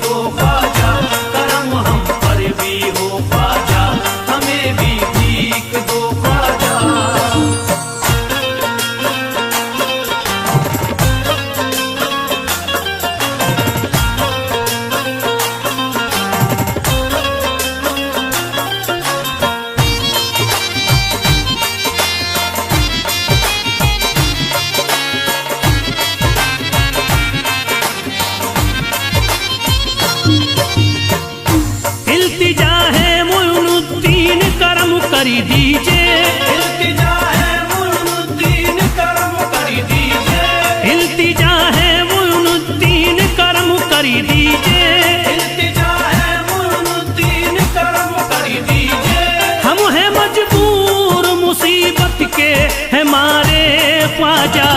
दो ख्वाजा, करम हम पर भी हो ख्वाजा, हमें भी भीख दो ख्वाजा। इल्तिजा है मोइनुद्दीन करम कर दीजिए, इल्तिजा है मोइनुद्दीन करम कर दीजिए, इल्तिजा है मोइनुद्दीन करम कर दीजिए, इल्तिजा है मोइनुद्दीन करम कर दीजिए। हम हैं मजबूर मुसीबत के है मारे ख्वाजा,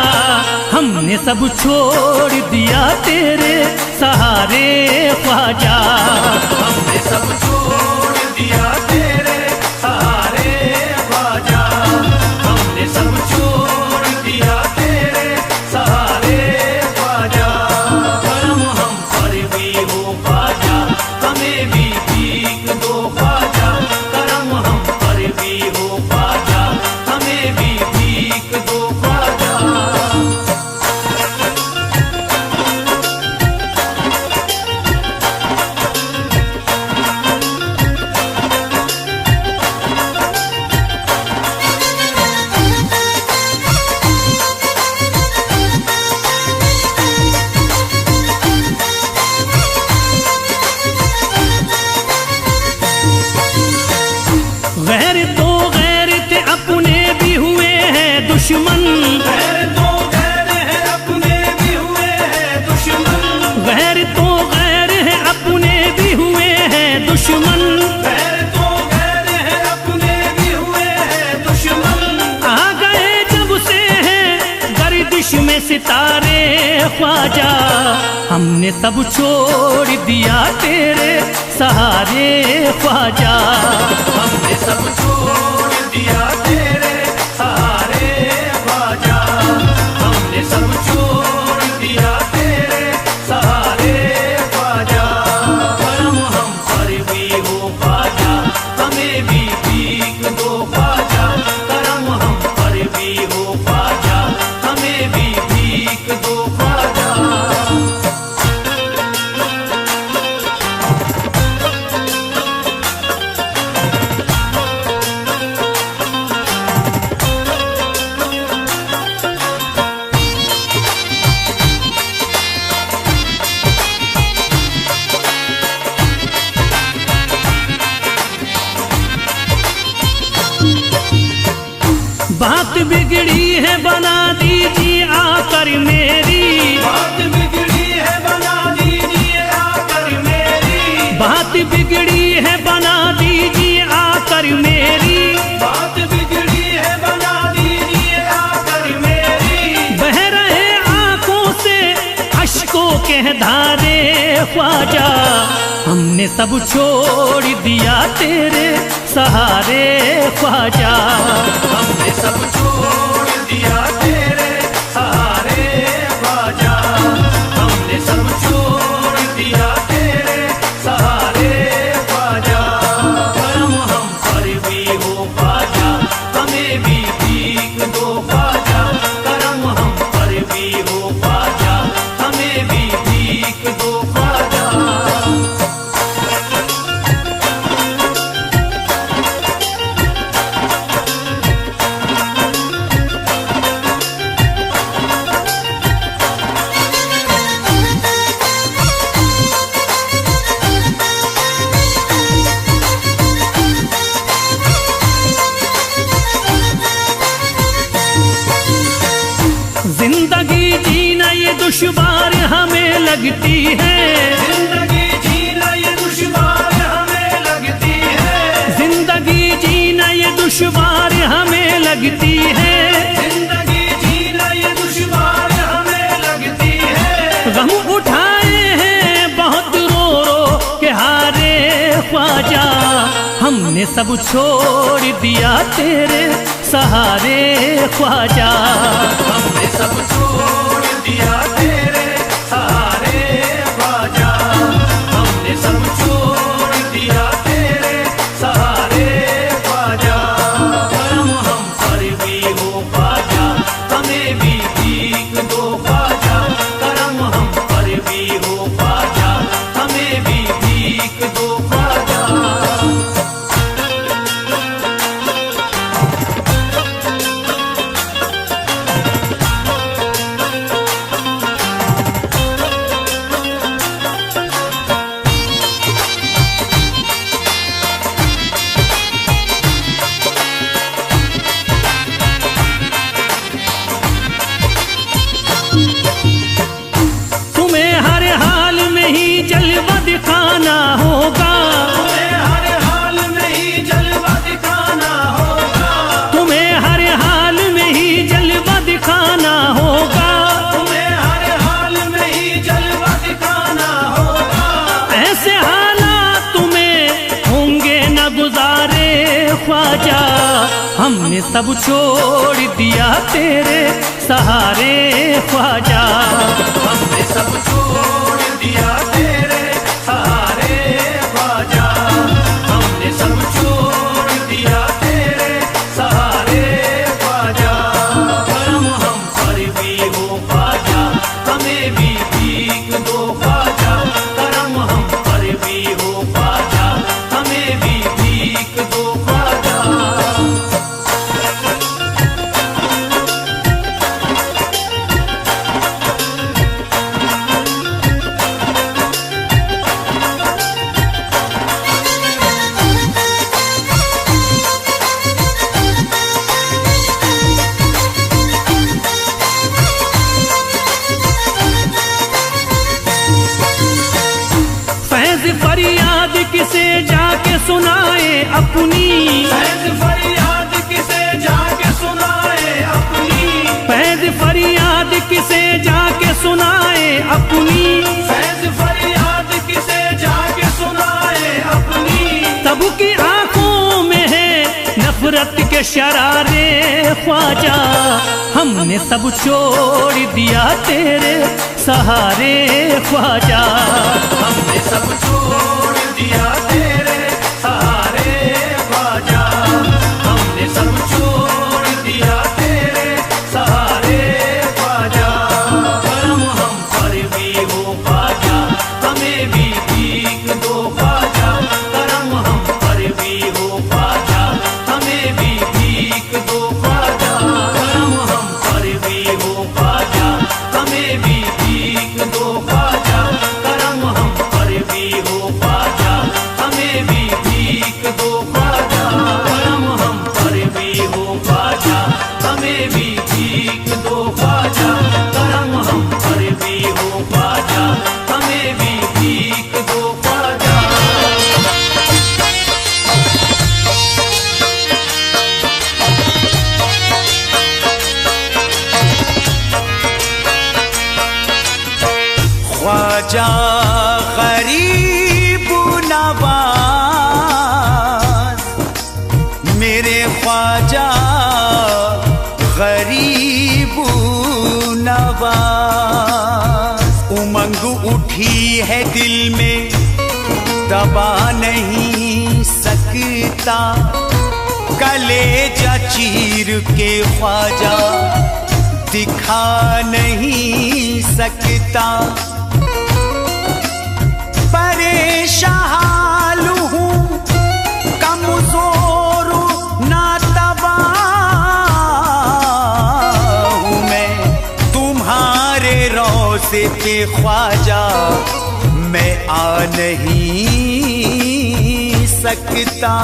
हमने सब छोड़ दिया तेरे सहारे ख्वाजा, हमने सब छोड़ दिया तेरे सहारे ख्वाजा, हमने सब छोड़ दिया तेरे सहारे ख्वाजा। करम हम पर भी हो ख्वाजा, हमें भी भीख दो ख्वाजा, करम हम पर भी हो ख्वाजा, हमें भी भीख दो ख्वाजा। गैर तो गैर थे अपने भी हुए हैं दुश्मन, गैर तो गैर है अपने भी हुए हैं दुश्मन, गैर तो गैर है अपने भी हुए हैं दुश्मन, गैर तो गैर है अपने भी हुए हैं दुश्मन। आ गए जब से हैं गर्दिश में सितारे ख्वाजा, हमने सब छोड़ दिया तेरे सहारे ख्वाजा, हमने सब छोड़ दिया तेरे सहारे ख्वाजा, हमने सब छोड़ दिया तेरे सहारे ख्वाजा। करम हम पर भी हो ख्वाजा, हमें भी भीख दो ख्वाजा, करम हम पर भी हो ख्वाजा, हमें भी भीख दो ख्वाजा। बात बिगड़ी है बना दीजिए आकर मेरी, बात बिगड़ी है बना दीजिए आकर मेरी, बात बिगड़ी है बना दीजिए आकर मेरी, बात बिगड़ी है बना दीजिए आकर मेरी। बह रहे आंखों से अश्कों के धारे ख्वाजा, हमने सब छोड़ दिया तेरे सहारे ख्वाजा, हमने सब छोड़ दिया तेरे सहारे ख्वाजा, हमने सब छोड़ दिया तेरे सहारे ख्वाजा। करम हम पर भी हो ख्वाजा, हमें भी भीख दो ख्वाजा, करम हम पर भी हो ख्वाजा, हमें भी भीख दो ख्वाजा। जिंदगी जीना ये दुश्वार हमें लगती है, जिंदगी जीना ये दुश्वार हमें लगती है, जिंदगी जीना ये दुश्वार हमें लगती है, जिंदगी जीना ये दुश्वार हमें लगती है। गम उठाए हैं बहुत रो रो के हारे ख्वाजा, हमने सब छोड़ दिया तेरे सहारे ख्वाजा, हमने सब छोड़ दिया तेरे सहारे ख्वाजा, ख्वाजा, हमने सब छोड़ दिया तेरे सहारे ख्वाजा। हमने सब छोड़ दिया तेरे सहारे ख्वाजा, हमने सब छोड़ दिया तेरे सहारे ख्वाजा। करम हम पर भी हो ख्वाजा, हमें भी भीख दो ख्वाजा। करम हम पर भी हो ख्वाजा, हमें भी भीख दो ख्वाजा। फैज फरियाद किसे जाके सुनाए अपनी, फैज फरियाद किसे जाके सुनाए अपनी, फैज फरियाद किसे जाके सुनाए अपनी, फैज फरियाद किसे जाके सुनाए अपनी। सबकी आंखों में है नफरत के शरारे ख्वाजा, हमने सब छोड़ दिया तेरे सहारे ख्वाजा। हमने सब छोड़ दिया तेरे सहारे ख्वाजा, हमने सब छोड़ दिया तेरे सहारे ख्वाजा। करम हम पर भी हो ख्वाजा, हमें भी भीख दो ख्वाजा। करम हम पर भी हो ख्वाजा, हमें भी भीख दो ख्वाजा। करम हम पर भी हो ख्वाजा, हमें भी भीख दो ख्वाजा। करम हम पर भी हो ख्वाजा, हमें भी भीख दो ख्वाजा। करम हम पर भी हो ख्वाजा, हमें भी भीख दो ख्वाजा। करम हम पर भी हो ख्वाजा, हमें भी भीख दो ख्वाजा। ख्वाजा गरीब नवाज, मेरे ख्वाजा गरीब नवाज। उमंग उठी है दिल में दबा नहीं सकता, कलेजा चीर के ख्वाजा दिखा नहीं सकता। परेशान हूँ, कमजोर नातबा हूँ मैं, तुम्हारे रोज़े पे ख्वाजा मैं आ नहीं सकता।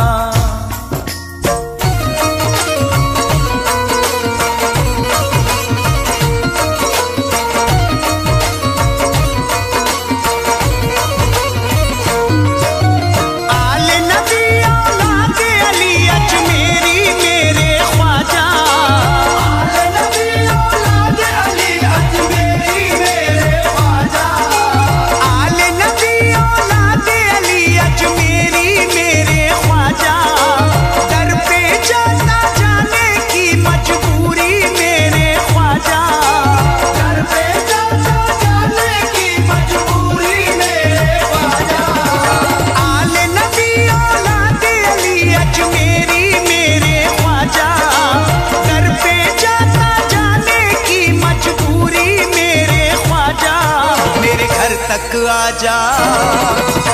तक आजा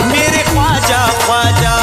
मेरे ख्वाजा ख्वाजा।